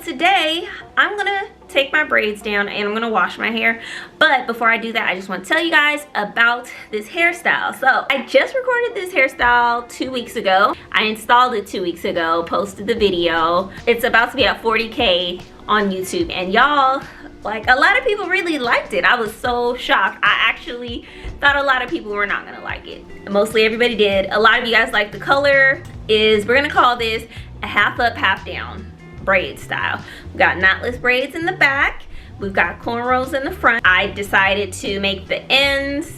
Today I'm gonna take my braids down and I'm gonna wash my hair, but before I do that I just want to tell you guys about this hairstyle. So I just recorded this hairstyle 2 weeks ago. I installed it 2 weeks ago, posted the video. It's about to be at 40K on YouTube, and y'all, like, a lot of people really liked it. I was so shocked. I actually thought a lot of people were not gonna like it. Mostly everybody did. A lot of you guys like the color. We're gonna call this a half up, half down braid style. We've got knotless braids in the back. We've got cornrows in the front. I decided to make the ends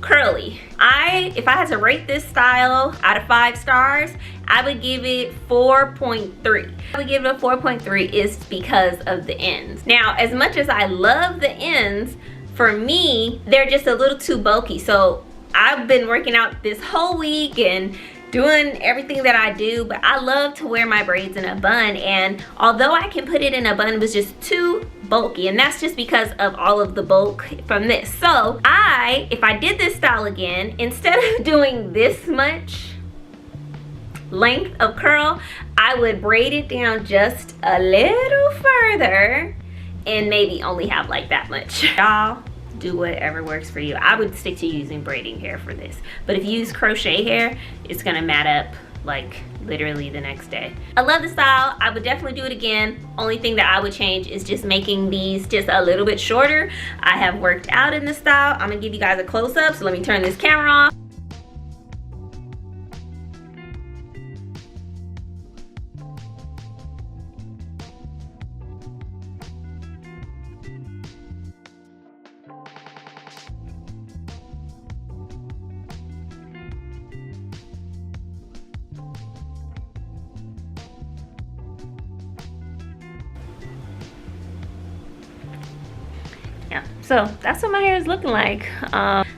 curly. If I had to rate this style out of 5 stars, I would give it 4.3. I would give it a 4.3 is because of the ends. Now, as much as I love the ends, for me, they're just a little too bulky. So I've been working out this whole week and doing everything that I do, but I love to wear my braids in a bun, and although I can put it in a bun, it was just too bulky, and that's just because of all of the bulk from this. So if I did this style again, instead of doing this much length of curl, I would braid it down just a little further and maybe only have like that much. Y'all do whatever works for you. I would stick to using braiding hair for this, but if you use crochet hair, it's gonna mat up like literally the next day. I love the style. I would definitely do it again. Only thing that I would change is just making these just a little bit shorter. I have worked out in this style. I'm gonna give you guys a close-up, so let me turn this camera off. Yeah, so that's what my hair is looking like.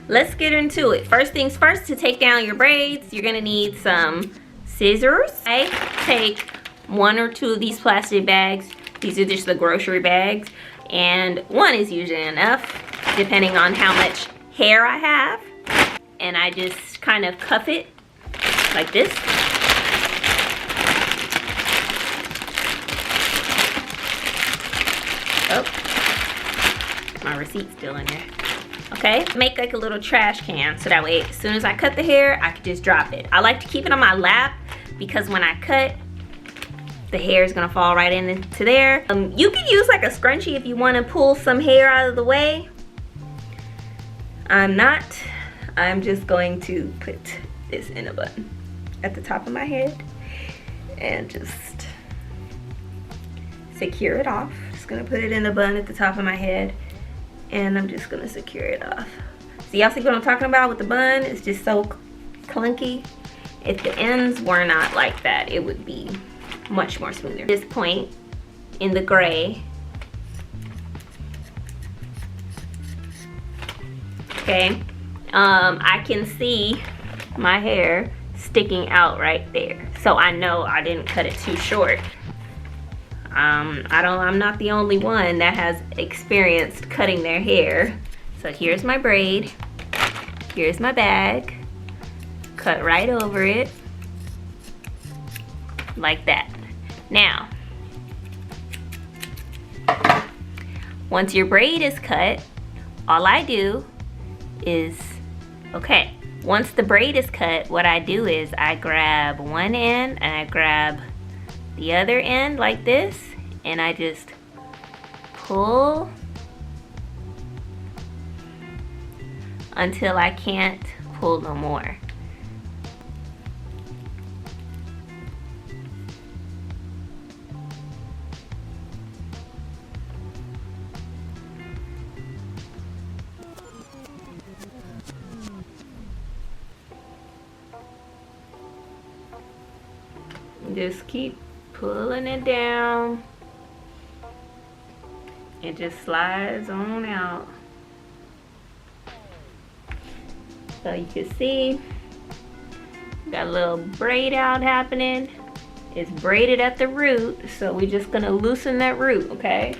Let's get into it. First things first, to take down your braids, you're gonna need some scissors. I take 1 or 2 of these plastic bags. These are just the grocery bags, and 1 is usually enough depending on how much hair I have. And I just kind of cuff it like this. Oh, my receipt's still in there. Okay, make like a little trash can, so that way as soon as I cut the hair, I can just drop it. I like to keep it on my lap because when I cut, the hair is gonna fall right into there. You can use like a scrunchie if you want to pull some hair out of the way. I'm just going to put this in a bun at the top of my head and just secure it off. Just gonna put it in a bun at the top of my head, and I'm just gonna secure it off. So y'all see what I'm talking about with the bun? It's just so clunky. If the ends were not like that, it would be much more smoother. This point in the gray. Okay, I can see my hair sticking out right there. So I know I didn't cut it too short. I'm not the only one that has experienced cutting their hair. So here's my braid, here's my bag, cut right over it, like that. Now, once your braid is cut, all I do is, once the braid is cut, what I do is I grab one end and I grab the other end like this, and I just pull until I can't pull no more. Just keep pulling it down. It just slides on out. So you can see, got a little braid out happening. It's braided at the root, so we're just gonna loosen that root, okay?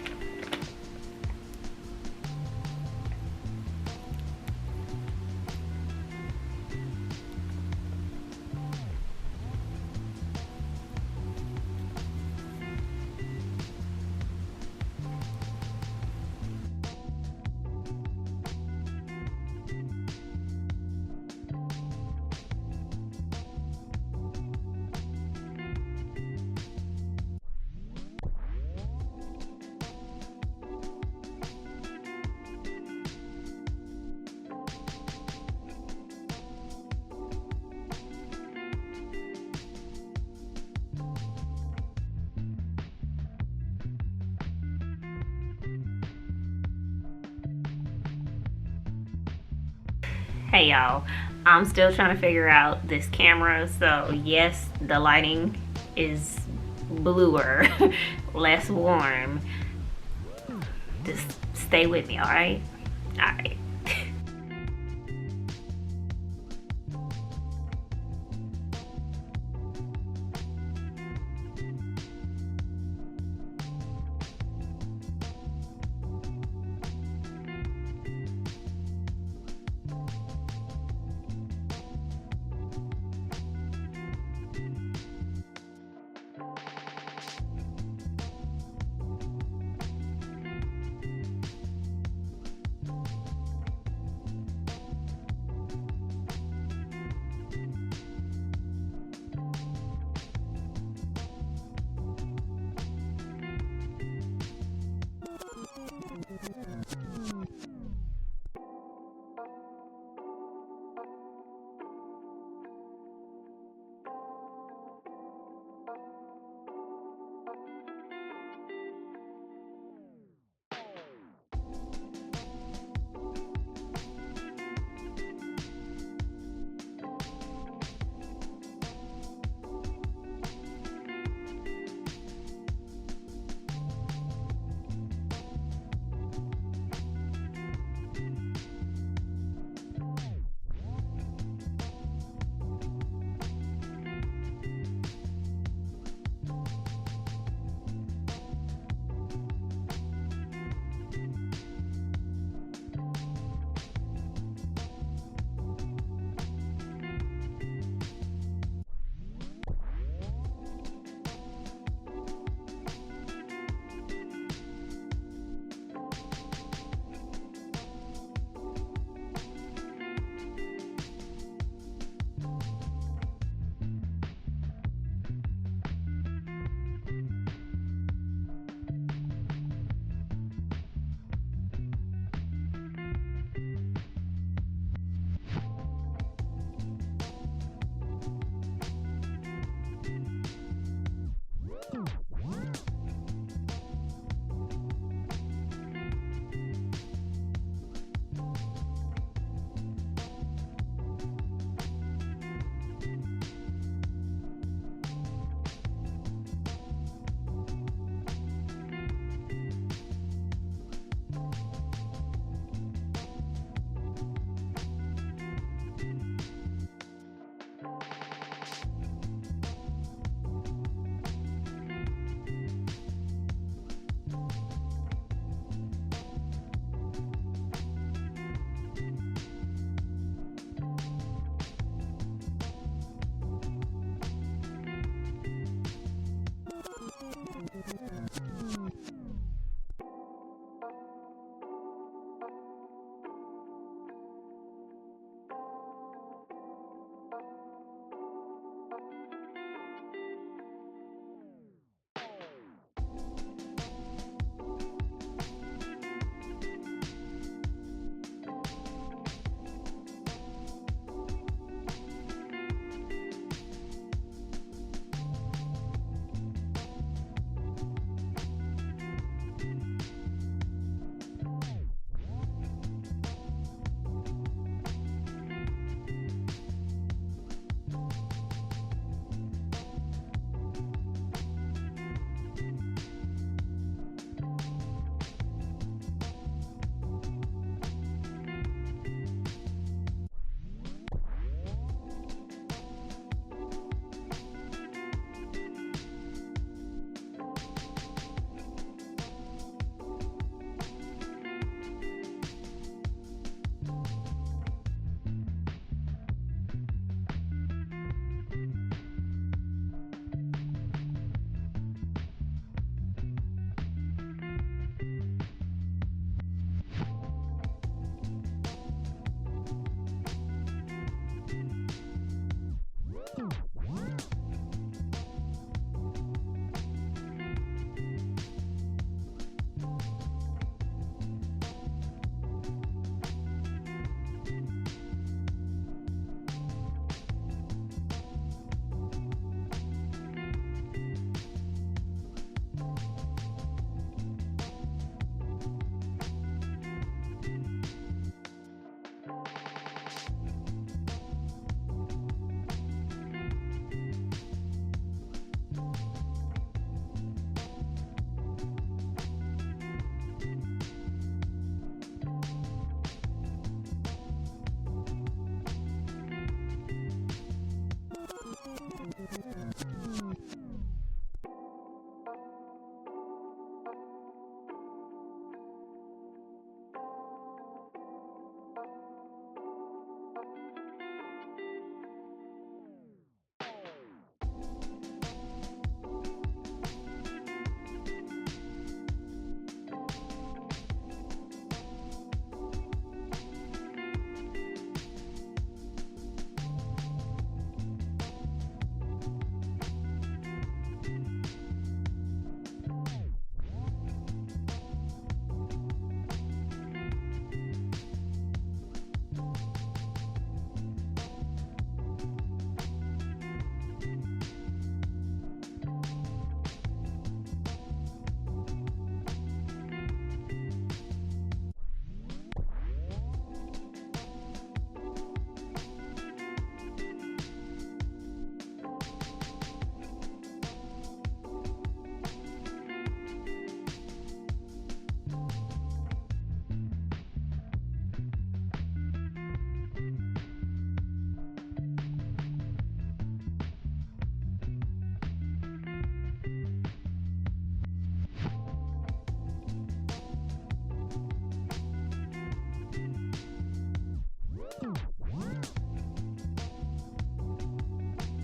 Hey y'all, I'm still trying to figure out this camera, so yes, the lighting is bluer, less warm. Just stay with me, alright? Alright.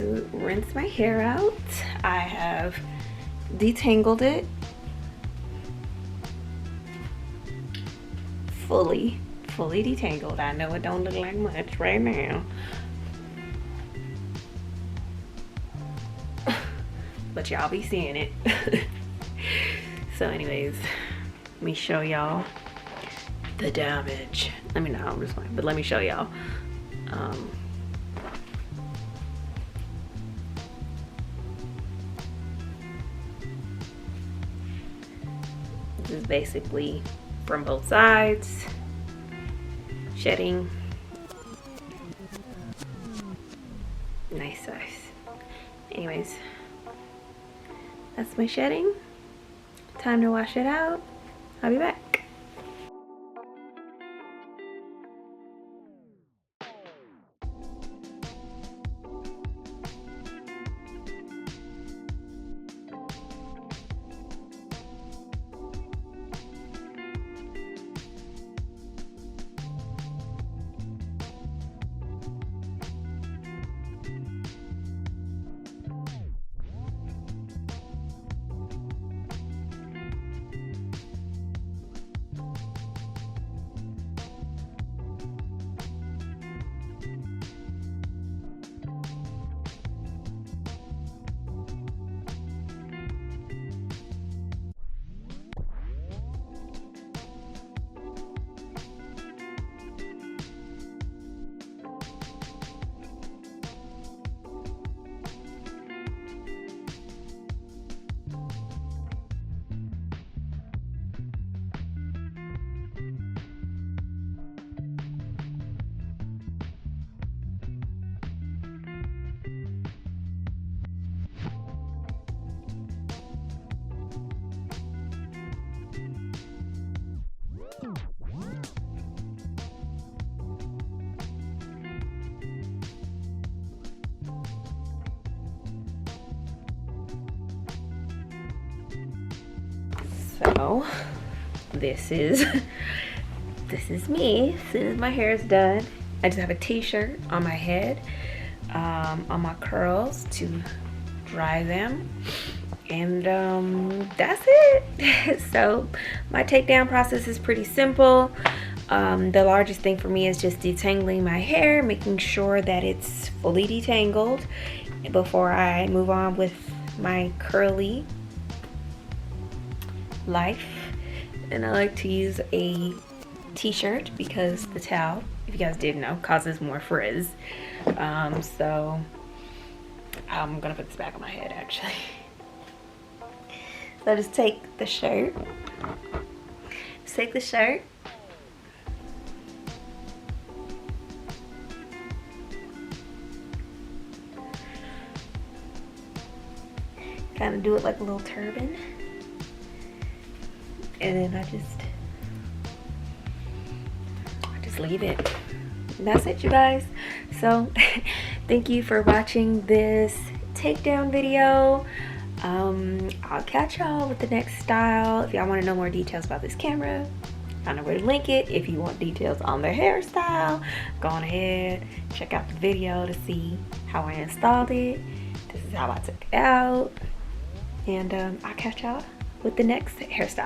Rinse my hair out. I have detangled it fully detangled. I know it don't look like much right now, but y'all be seeing it. So anyways, let me show y'all the damage. Let me know, I'm just playing, but let me show y'all. This is basically from both sides, shedding. Nice size. Anyways, that's my shedding. Time to wash it out. I'll be back. So this is me as soon as my hair is done. I just have a t-shirt on my head, on my curls to dry them, and that's it. So my takedown process is pretty simple. The largest thing for me is just detangling my hair, making sure that it's fully detangled before I move on with my curly life. And I like to use a t-shirt because the towel, if you guys didn't know, causes more frizz. So I'm gonna put this back on my head actually. So just take the shirt, kind of do it like a little turban, and then I just leave it. And that's it, you guys. So thank you for watching this takedown video. I'll catch y'all with the next style. If y'all want to know more details about this camera, I know where to link it. If you want details on the hairstyle, go on ahead, check out the video to see how I installed it. This is how I took it out. And I'll catch y'all with the next hairstyle.